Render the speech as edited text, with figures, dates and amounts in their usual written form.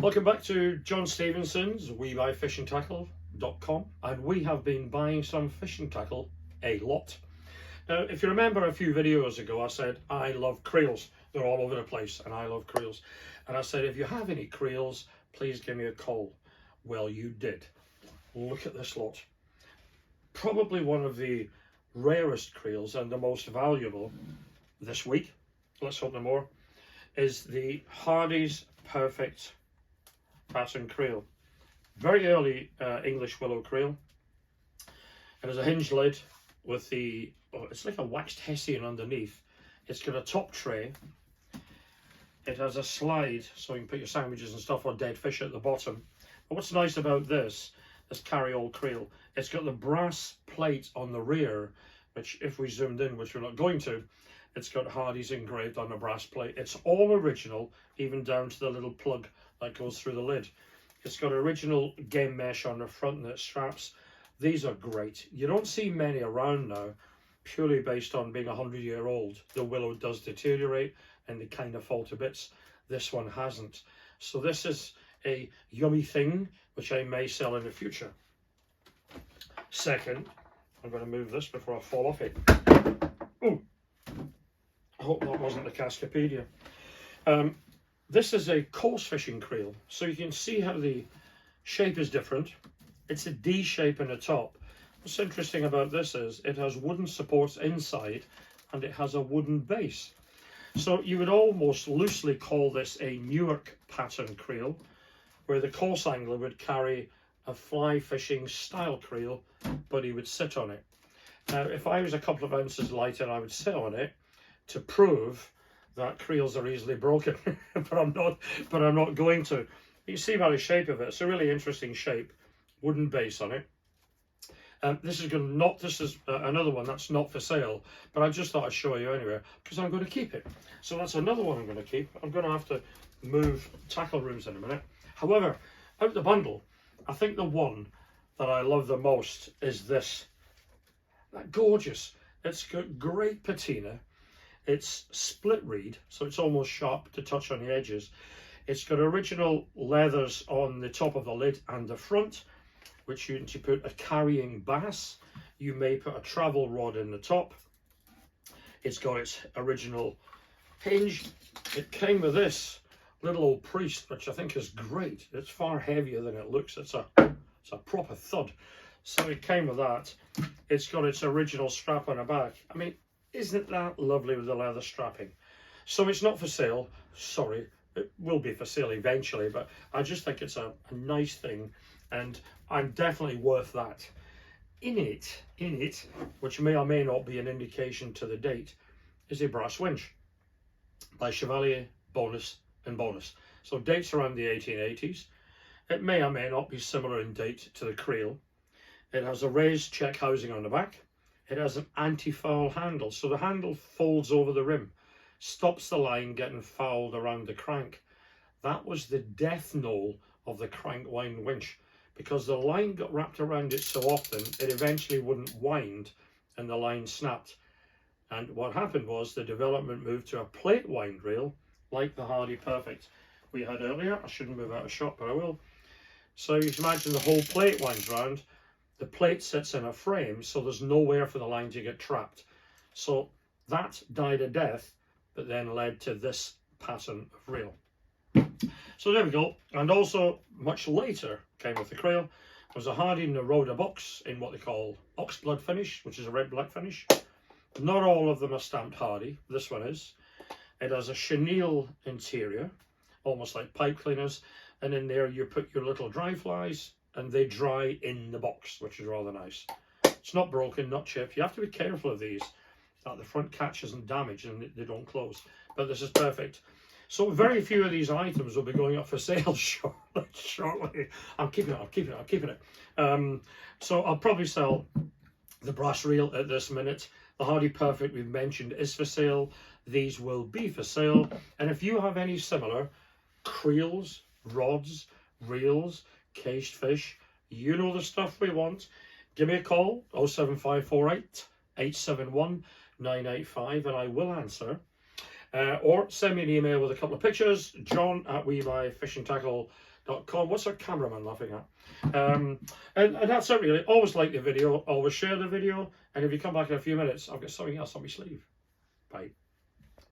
Welcome back to John Stevenson's WeBuyFishingTackle.com, and we have been buying some fishing tackle a lot. Now, if you remember a few videos ago, I said I love Creels. They're all over the place, and I love Creels. And I said, if you have any Creels, please give me a call. Well, you did. Look at this lot. Probably one of the rarest Creels and the most valuable this week, let's open more, is the Hardy's Perfect Pattern Creel. Very early English willow creel. It has a hinged lid with the, it's like a waxed hessian underneath. It's got a top tray. It has a slide so you can put your sandwiches and stuff or dead fish at the bottom. But what's nice about this carry-all creel, it's got the brass plate on the rear, which if we zoomed in, which we're not going to, it's got Hardy's engraved on the brass plate. It's all original, even down to the little plug that goes through the lid. It's got original game mesh on the front and it straps. These are great. You don't see many around now, purely based on being 100-year-old. The willow does deteriorate and they kind of fall to bits. This one hasn't. So this is a yummy thing, which I may sell in the future. Second, I'm going to move this before I fall off it. Oh, I hope that wasn't the Cascapedia. This is a coarse fishing creel, so you can see how the shape is different. It's a D shape in the top. What's interesting about this is it has wooden supports inside and it has a wooden base. So you would almost loosely call this a Newark pattern creel, where the coarse angler would carry a fly fishing style creel, but he would sit on it. Now, if I was a couple of ounces lighter, I would sit on it to prove that creels are easily broken, but I'm not going to. You see by the shape of it, it's a really interesting shape, wooden base on it. This is another one that's not for sale, but I just thought I'd show you anyway because I'm going to keep it. So that's another one I'm going to keep. I'm going to have to move tackle rooms in a minute. However, out the bundle, I think the one that I love the most is this. That gorgeous. It's got great patina. It's split reed, so it's almost sharp to touch on the edges. It's got original leathers on the top of the lid and the front, which you put a carrying bass. You may put a travel rod in the top. It's got its original hinge. It came with this little old priest, which I think is great. It's far heavier than it looks. It's a proper thud. So it came with that. It's got its original strap on the back. I mean, isn't that lovely with the leather strapping? So it's not for sale. Sorry, it will be for sale eventually, but I just think it's a nice thing, and I'm definitely worth that. In it, which may or may not be an indication to the date, is a brass winch by Chevalier, Bonus and Bonus. So dates around the 1880s. It may or may not be similar in date to the creel. It has a raised check housing on the back. It has an anti-foul handle, so the handle folds over the rim, stops the line getting fouled around the crank. That was the death knell of the crank wind winch, because the line got wrapped around it so often it eventually wouldn't wind and the line snapped. And what happened was the development moved to a plate wind reel like the Hardy Perfect we had earlier. I shouldn't move out of shot, but I will. So you can imagine the whole plate winds round. The plate sits in a frame, so there's nowhere for the line to get trapped. So that died a death, but then led to this pattern of reel. So there we go. And also, much later, came with the creel, was a Hardy Naroda box in what they call oxblood finish, which is a red black finish. Not all of them are stamped Hardy. This one is. It has a chenille interior, almost like pipe cleaners, and in there you put your little dry flies, and they dry in the box, which is rather nice. It's not broken, not chipped. You have to be careful of these, that the front catch isn't damaged and they don't close. But this is perfect. So very few of these items will be going up for sale shortly. I'm keeping it. So I'll probably sell the brass reel at this minute. The Hardy Perfect we've mentioned is for sale. These will be for sale. And if you have any similar creels, rods, reels, caged fish, you know the stuff we want, give me a call, 07548 871 985, and I will answer. or send me an email with a couple of pictures, john@webuyfishingtackle.com. What's our cameraman laughing at? And that's it really. Always like the video, always share the video, and if you come back in a few minutes, I've got something else on my sleeve. Bye.